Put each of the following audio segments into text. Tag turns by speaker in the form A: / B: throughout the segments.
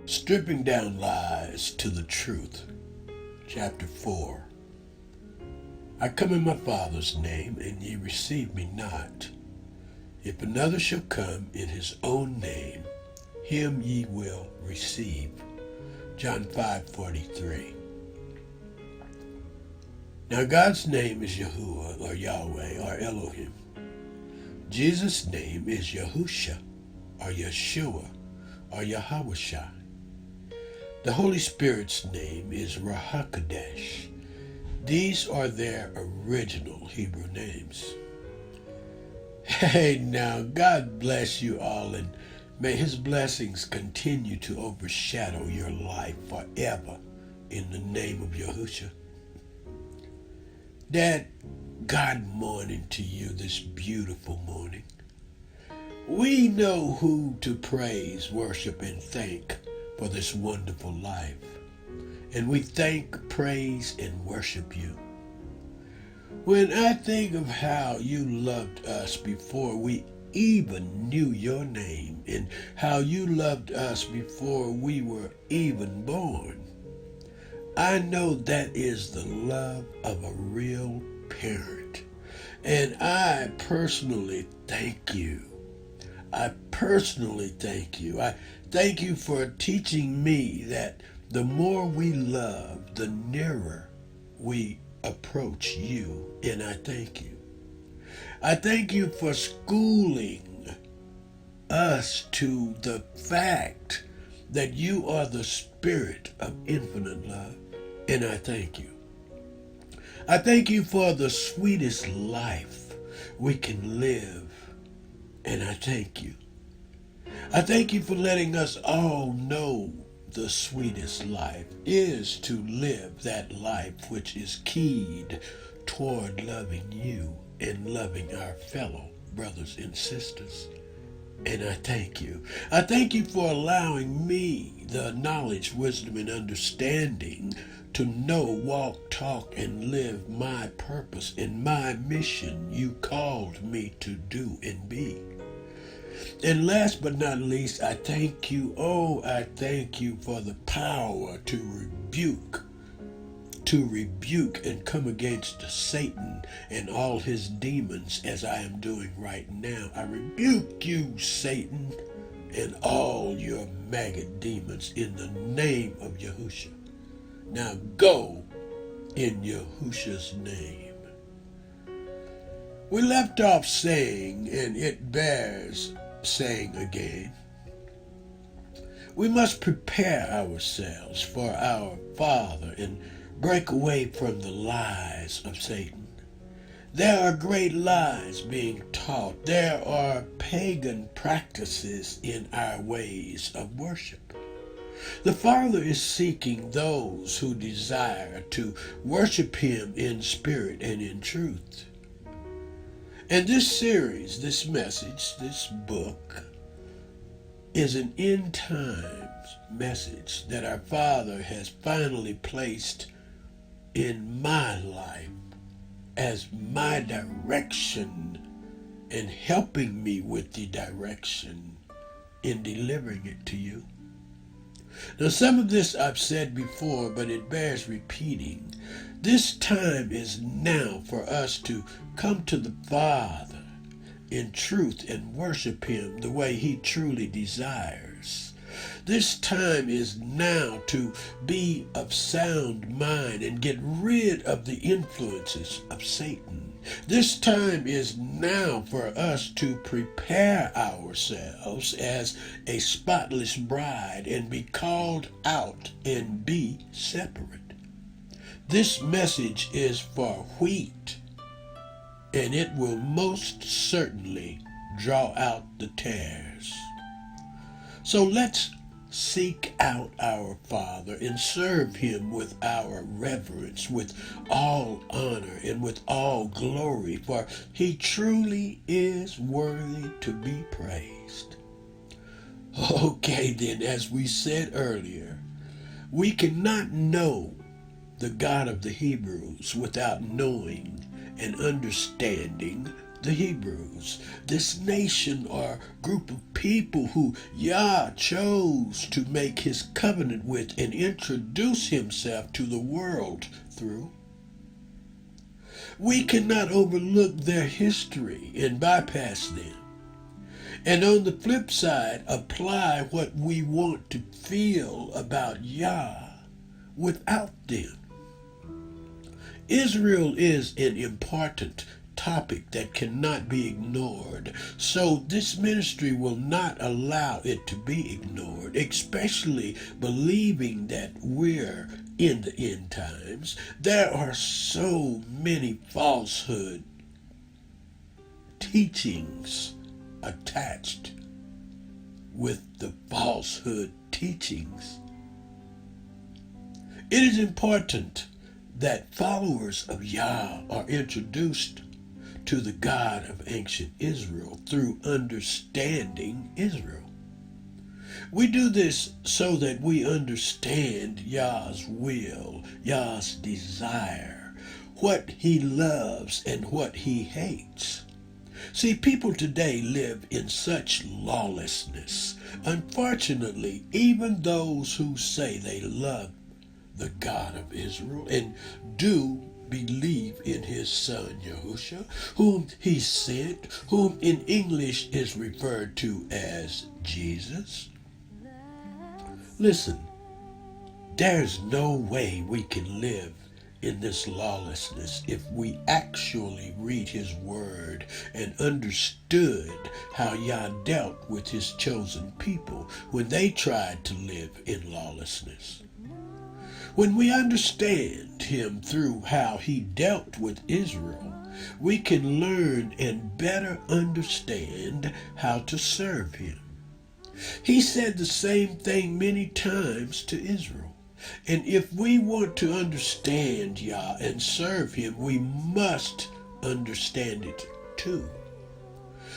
A: Stripping down lies to the truth. Chapter 4. I come in my Father's name, and ye receive me not. If another shall come in his own name, him ye will receive. John 5:43. Now God's name is Yahuwah, or Yahweh, or Elohim. Jesus' name is Yahusha, or Yeshua, or Yahawashai. The Holy Spirit's name is Rahakadesh. These are their original Hebrew names. Hey, now, God bless you all, and may His blessings continue to overshadow your life forever in the name of Yahusha. Dad, God morning to you this beautiful morning. We know who to praise, worship, and thank for this wonderful life. And we thank, praise, and worship you. When I think of how you loved us before we even knew your name, and how you loved us before we were even born, I know that is the love of a real parent. And I personally thank you. I personally thank you. I thank you for teaching me that the more we love, the nearer we approach you, and I thank you. I thank you for schooling us to the fact that you are the Spirit of infinite love, and I thank you. I thank you for the sweetest life we can live, and I thank you. I thank you for letting us all know the sweetest life is to live that life which is keyed toward loving you and loving our fellow brothers and sisters. And I thank you. I thank you for allowing me the knowledge, wisdom, and understanding to know, walk, talk, and live my purpose and my mission you called me to do and be. And last but not least, I thank you, I thank you for the power to rebuke and come against Satan and all his demons as I am doing right now. I rebuke you, Satan, and all your maggot demons in the name of Yahusha. Now go in Yahusha's name. We left off saying, and it bears saying again, we must prepare ourselves for our Father and break away from the lies of Satan. There are great lies being taught. There are pagan practices in our ways of worship. The Father is seeking those who desire to worship Him in spirit and in truth. And this series, this message, this book is an end times message that our Father has finally placed in my life as my direction and helping me with the direction in delivering it to you. Now, some of this I've said before, but it bears repeating. This time is now for us to come to the Father in truth and worship Him the way He truly desires. This time is now to be of sound mind and get rid of the influences of Satan. This time is now for us to prepare ourselves as a spotless bride and be called out and be separate. This message is for wheat, and it will most certainly draw out the tares. So let's seek out our Father and serve Him with our reverence, with all honor and with all glory, for He truly is worthy to be praised. Okay then, as we said earlier, we cannot know the God of the Hebrews without knowing and understanding the Hebrews, this nation or group of people who Yah chose to make his covenant with and introduce himself to the world through. We cannot overlook their history and bypass them. And on the flip side, apply what we want to feel about Yah without them. Israel is an important topic that cannot be ignored, so this ministry will not allow it to be ignored, especially believing that we're in the end times. There are so many falsehood teachings attached with the falsehood teachings. It is important that followers of Yah are introduced to the God of ancient Israel through understanding Israel. We do this so that we understand Yah's will, Yah's desire, what he loves and what he hates. See, people today live in such lawlessness. Unfortunately, even those who say they love the God of Israel and do believe in his son Yahushua, whom he sent, whom in English is referred to as Jesus. Listen, there's no way we can live in this lawlessness if we actually read his word and understood how Yah dealt with his chosen people when they tried to live in lawlessness. When we understand him through how he dealt with Israel, we can learn and better understand how to serve him. He said the same thing many times to Israel. And if we want to understand Yah and serve him, we must understand it too.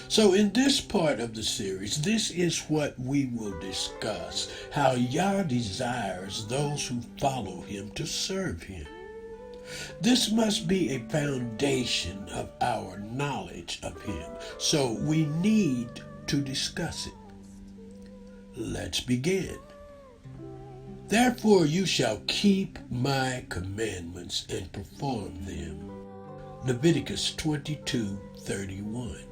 A: So in this part of the series, this is what we will discuss: how Yah desires those who follow him to serve him. This must be a foundation of our knowledge of him, so we need to discuss it. Let's begin. Therefore you shall keep my commandments and perform them. Leviticus 22:31.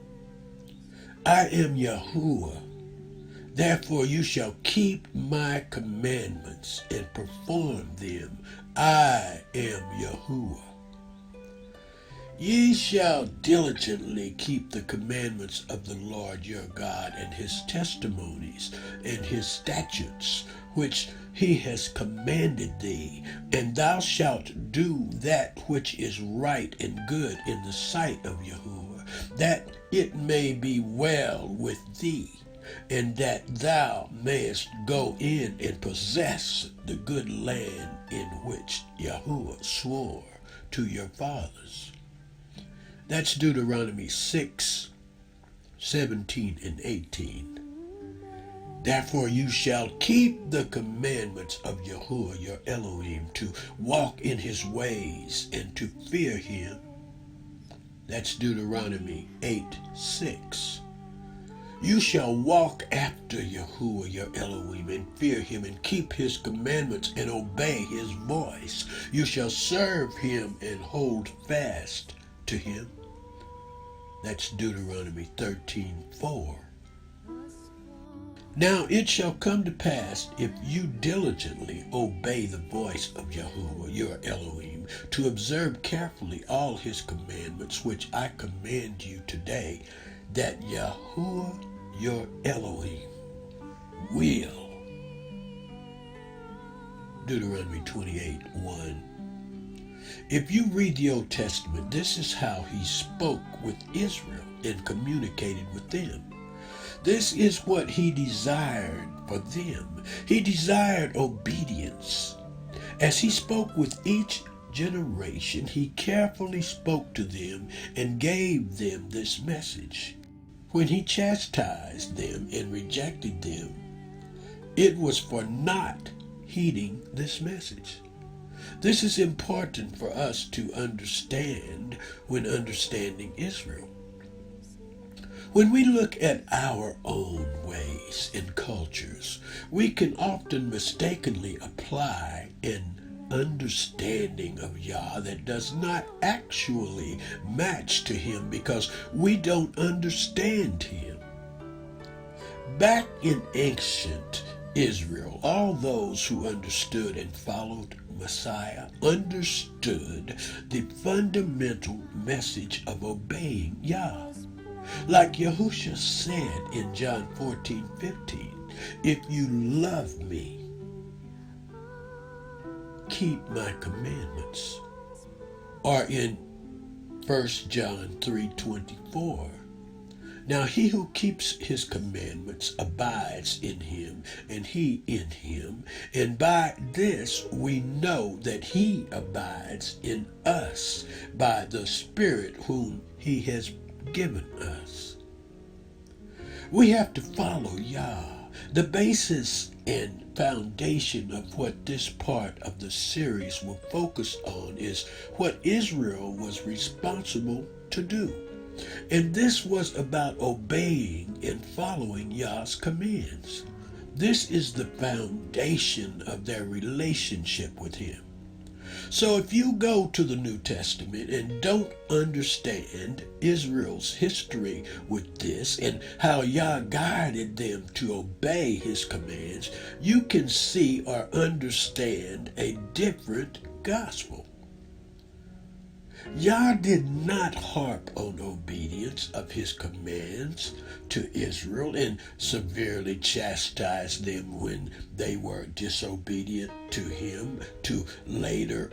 A: I am Yahuwah. Therefore you shall keep my commandments and perform them. I am Yahuwah. Ye shall diligently keep the commandments of the Lord your God and his testimonies and his statutes, which he has commanded thee, and thou shalt do that which is right and good in the sight of Yahuwah, that it may be well with thee, and that thou mayest go in and possess the good land in which Yahuwah swore to your fathers. That's Deuteronomy 6:17 and 18. Therefore you shall keep the commandments of Yahuwah your Elohim, to walk in his ways and to fear him. That's Deuteronomy 8:6. You shall walk after Yahuwah your Elohim and fear him and keep his commandments and obey his voice. You shall serve him and hold fast to him. That's Deuteronomy 13:4. Now it shall come to pass, if you diligently obey the voice of Yahuwah your Elohim, to observe carefully all his commandments which I command you today, that Yahuwah your Elohim will. Deuteronomy 28:1. If you read the Old Testament, this is how he spoke with Israel and communicated with them. This is what he desired for them. He desired obedience. As he spoke with each generation, he carefully spoke to them and gave them this message. When he chastised them and rejected them, it was for not heeding this message. This is important for us to understand when understanding Israel. When we look at our own ways and cultures, we can often mistakenly apply an understanding of Yah that does not actually match to Him because we don't understand Him. Back in ancient Israel, all those who understood and followed Messiah understood the fundamental message of obeying Yah. Like Yahusha said in John 14:15, if you love me, keep my commandments. Or in 1 John 3:24, now he who keeps his commandments abides in him, and he in him, and by this we know that he abides in us, by the Spirit whom he has given us. We have to follow Yah. The basis and foundation of what this part of the series will focus on is what Israel was responsible to do. And this was about obeying and following Yah's commands. This is the foundation of their relationship with Him. So if you go to the New Testament and don't understand Israel's history with this and how Yah guided them to obey His commands, you can see or understand a different gospel. Yah did not harp on obedience of His commands to Israel and severely chastise them when they were disobedient to Him, to later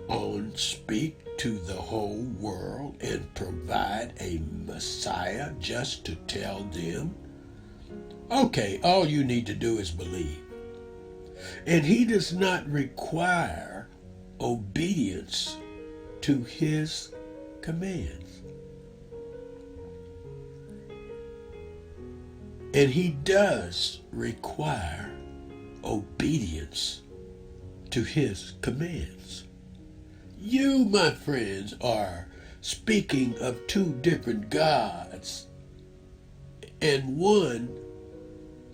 A: on speak to the whole world and provide a Messiah just to tell them, okay, all you need to do is believe. And He does not require obedience to His commands. And He does require obedience to His commands. You, my friends, are speaking of two different gods, and one,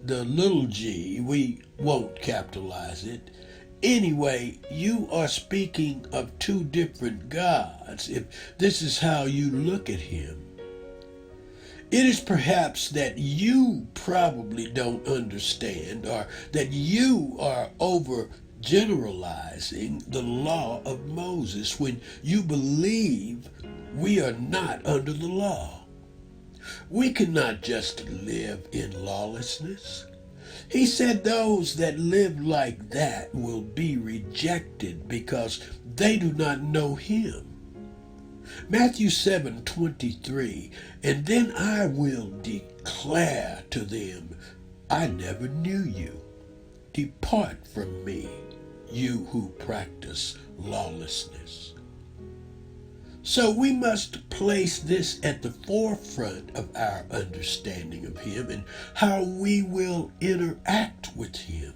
A: the little g, we won't capitalize it. Anyway, you are speaking of two different gods if this is how you look at Him. It is perhaps that you probably don't understand, or that you are overgeneralizing the law of Moses when you believe we are not under the law. We cannot just live in lawlessness. He said those that live like that will be rejected because they do not know Him. Matthew 7:23, and then I will declare to them, I never knew you. Depart from me, you who practice lawlessness. So we must place this at the forefront of our understanding of Him and how we will interact with Him.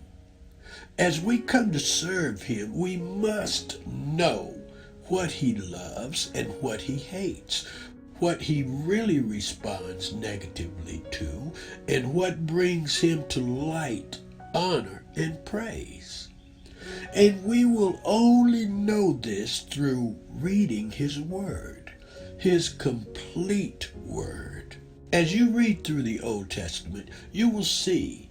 A: As we come to serve Him, we must know what He loves and what He hates, what He really responds negatively to, and what brings Him to light, honor, and praise. And we will only know this through reading His Word, His complete Word. As you read through the Old Testament, you will see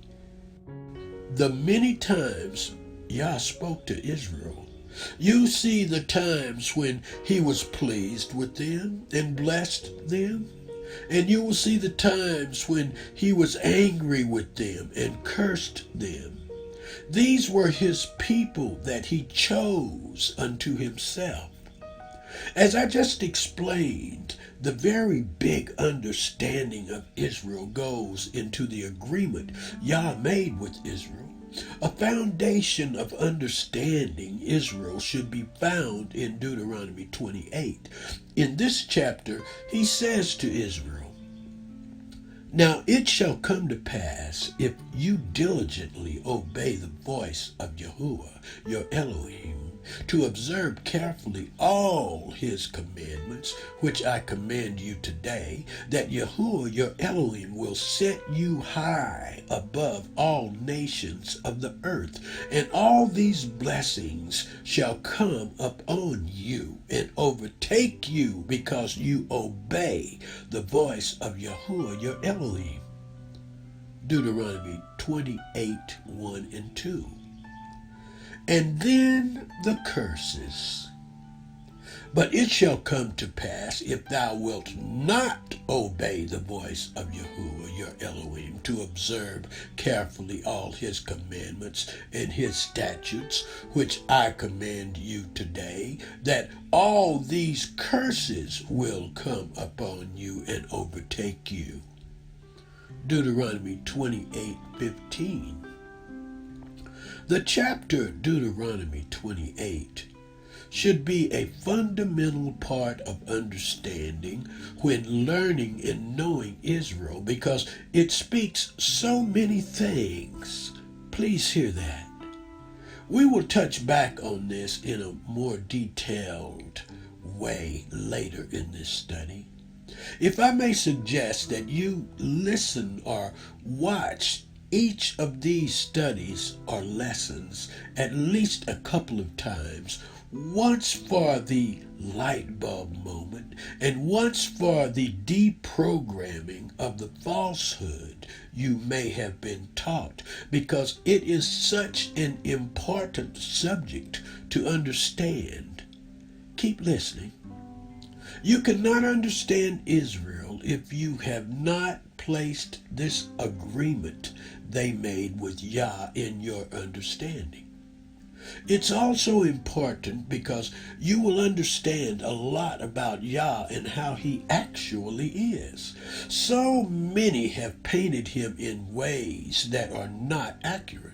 A: the many times Yah spoke to Israel. You see the times when He was pleased with them and blessed them. And you will see the times when He was angry with them and cursed them. These were His people that He chose unto Himself. As I just explained, the very big understanding of Israel goes into the agreement Yah made with Israel. A foundation of understanding Israel should be found in Deuteronomy 28. In this chapter, He says to Israel, now it shall come to pass, if you diligently obey the voice of Yahuwah, your Elohim, to observe carefully all his commandments, which I command you today, that Yahuwah your Elohim will set you high above all nations of the earth, and all these blessings shall come upon you and overtake you because you obey the voice of Yahuwah your Elohim. Deuteronomy 28, 1 and 2. And then the curses. But it shall come to pass, if thou wilt not obey the voice of Yahuwah your Elohim, to observe carefully all his commandments and his statutes, which I command you today, that all these curses will come upon you and overtake you. Deuteronomy 28:15. The chapter Deuteronomy 28 should be a fundamental part of understanding when learning and knowing Israel, because it speaks so many things. Please hear that. We will touch back on this in a more detailed way later in this study. If I may suggest that you listen or watch each of these studies or lessons at least a couple of times, once for the light bulb moment and once for the deprogramming of the falsehood you may have been taught, because it is such an important subject to understand. Keep listening. You cannot understand Israel if you have not placed this agreement they made with Yah in your understanding. It's also important because you will understand a lot about Yah and how he actually is. So many have painted him in ways that are not accurate.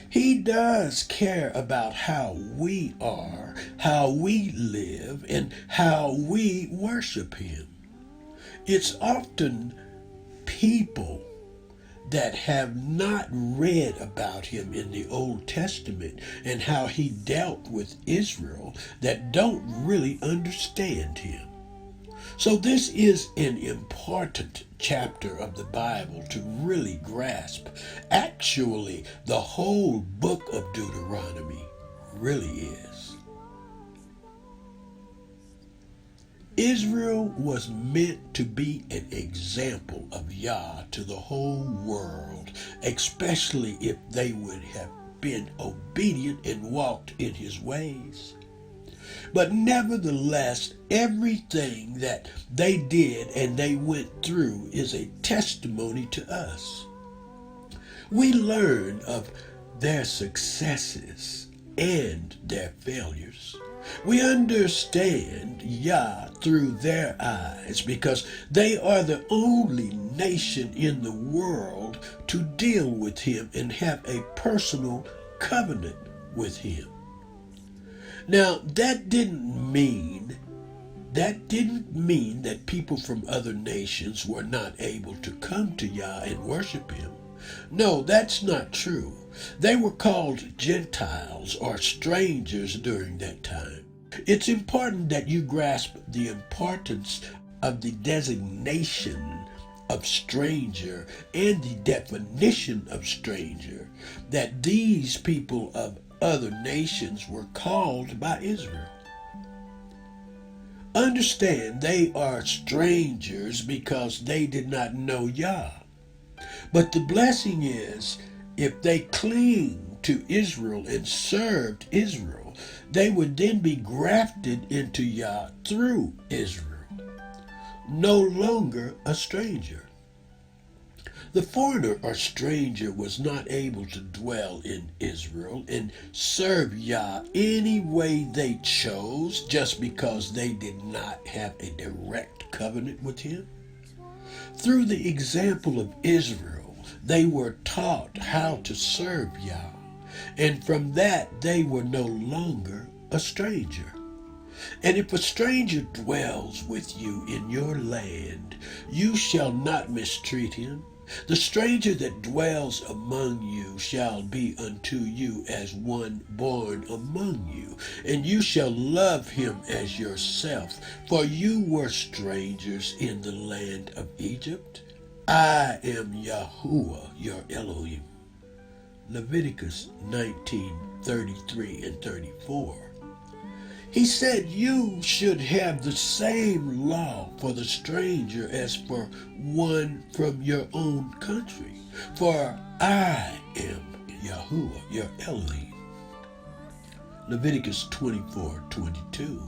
A: He does care about how we are, how we live, and how we worship him. It's often people that have not read about him in the Old Testament and how he dealt with Israel that don't really understand him. So this is an important chapter of the Bible to really grasp. Actually, the whole book of Deuteronomy really is. Israel was meant to be an example of Yah to the whole world, especially if they would have been obedient and walked in his ways. But nevertheless, everything that they did and they went through is a testimony to us. We learn of their successes and their failures. We understand Yah through their eyes because they are the only nation in the world to deal with him and have a personal covenant with him. Now, that didn't mean that people from other nations were not able to come to Yah and worship him. No, that's not true. They were called Gentiles or strangers during that time. It's important that you grasp the importance of the designation of stranger and the definition of stranger, that these people of other nations were called by Israel. Understand, they are strangers because they did not know Yah. But the blessing is, if they cling to Israel and served Israel, they would then be grafted into Yah through Israel, no longer a stranger. The foreigner or stranger was not able to dwell in Israel and serve Yah any way they chose just because they did not have a direct covenant with him. Through the example of Israel, they were taught how to serve Yah, and from that they were no longer a stranger. And if a stranger dwells with you in your land, you shall not mistreat him. The stranger that dwells among you shall be unto you as one born among you, and you shall love him as yourself, for you were strangers in the land of Egypt. I am Yahuwah your Elohim. Leviticus 19:33 and 34. He said you should have the same law for the stranger as for one from your own country. For I am Yahuwah, your Elohim. Leviticus 24:22.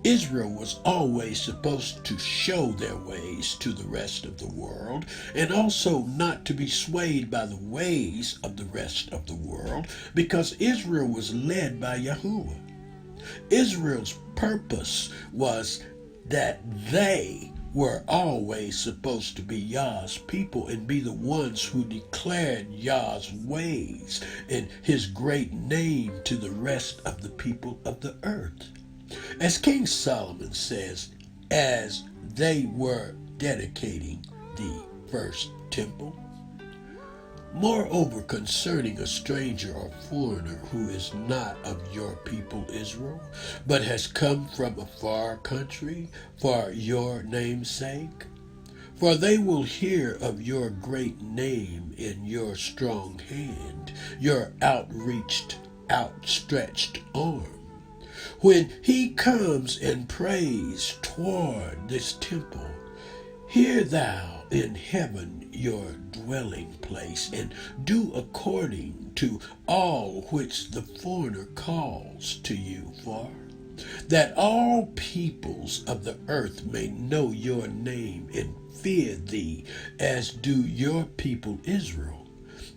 A: Israel was always supposed to show their ways to the rest of the world, and also not to be swayed by the ways of the rest of the world, because Israel was led by Yahuwah. Israel's purpose was that they were always supposed to be Yah's people and be the ones who declared Yah's ways and his great name to the rest of the people of the earth. As King Solomon says, as they were dedicating the first temple, moreover, concerning a stranger or foreigner who is not of your people Israel, but has come from a far country for your name's sake, for they will hear of your great name in your strong hand, your outstretched arm. When he comes and prays toward this temple, hear thou in heaven your dwelling place, and do according to all which the foreigner calls to you for, that all peoples of the earth may know your name and fear thee, as do your people Israel,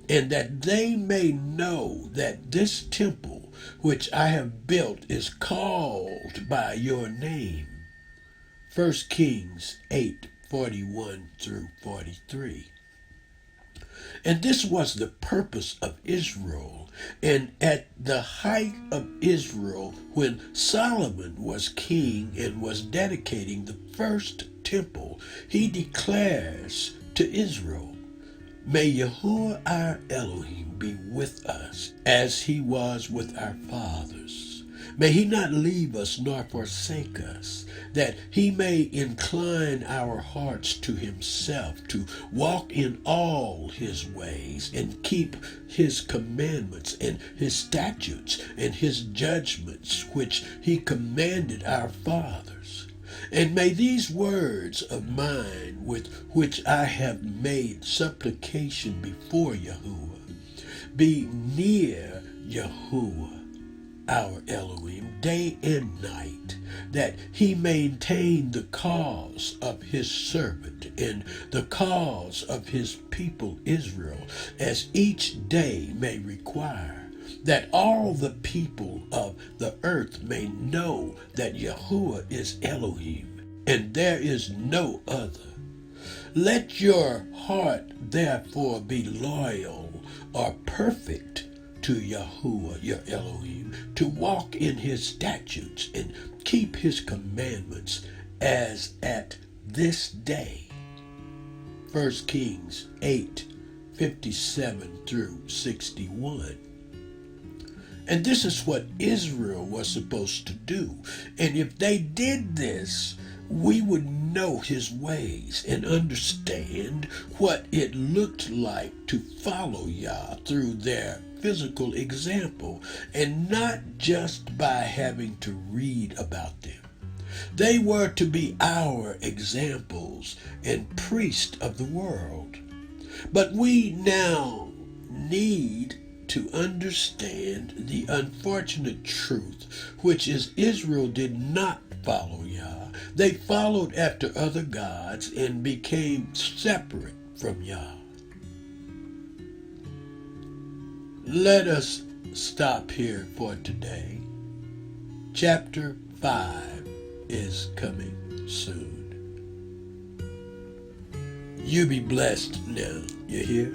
A: and that they may know that this temple which I have built is called by your name. 1 Kings 8:41 through 43. And this was the purpose of Israel. And at the height of Israel, when Solomon was king and was dedicating the first temple, he declares to Israel, may Yahuwah our Elohim be with us as he was with our fathers. May he not leave us nor forsake us, that he may incline our hearts to himself, to walk in all his ways and keep his commandments and his statutes and his judgments, which he commanded our fathers. And may these words of mine, with which I have made supplication before Yahuwah, be near Yahuwah our Elohim day and night, that he maintain the cause of his servant and the cause of his people Israel, as each day may require, that all the people of the earth may know that Yahuwah is Elohim, and there is no other. Let your heart therefore be loyal or perfect to Yahuwah your Elohim, to walk in his statutes and keep his commandments as at this day. 1 Kings 8:57 through 61. And this is what Israel was supposed to do. And if they did this, we would know his ways and understand what it looked like to follow Yah through their physical example, and not just by having to read about them. They were to be our examples and priests of the world. But we now need to understand the unfortunate truth, which is Israel did not follow Yah. They followed after other gods and became separate from Yah. Let us stop here for today. Chapter 5 is coming soon. You be blessed now. You hear?